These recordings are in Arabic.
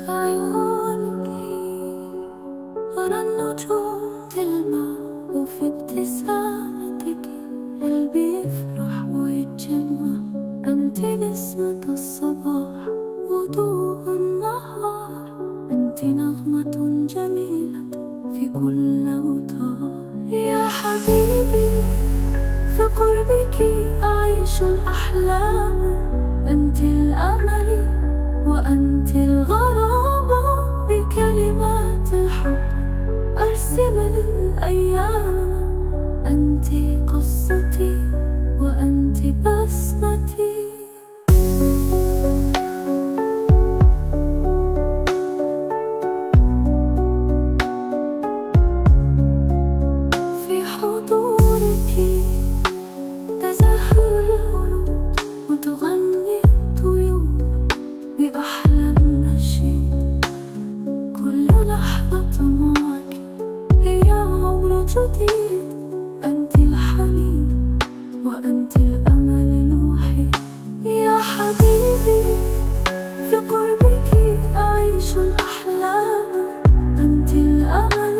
عيونك أرى النجوم تلمع وفي ابتسامتك قلبي يفرح ويتجمع. أنت نسمة الصباح وضوء النهار، أنت نغمة جميلة في كل أوتار. يا حبيبي في قربك أعيش الأحلام، أنت الأمل وأنت الغرام. بكلمات الحب أرسم الأيام، أنت قصتي وأنت بسمتي. في حضورك تزهر الورود وتغني الطيور بأحلى النشيد. كل لحظة معك هي عمر جديد، أنت الحنين وأنت الأمل الوحيد. يا حبيبي في قربك أعيش الأحلام، أنت الأمل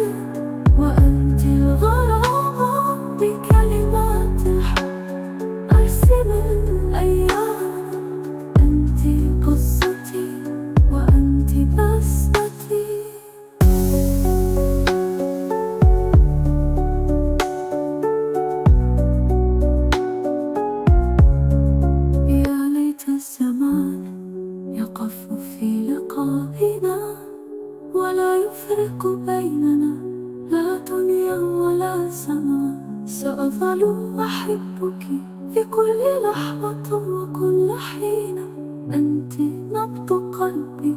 وأنت الغرام. بكلمات الحب أرسم الأيام، أنت قصتي وأنت بسمتي. يا ليت الزمان يقف في لقائنا ولا يفرق بيننا لا دنيا ولا زمان. سأظل أحبك في كل لحظة وكل حين، أنت نبض قلبي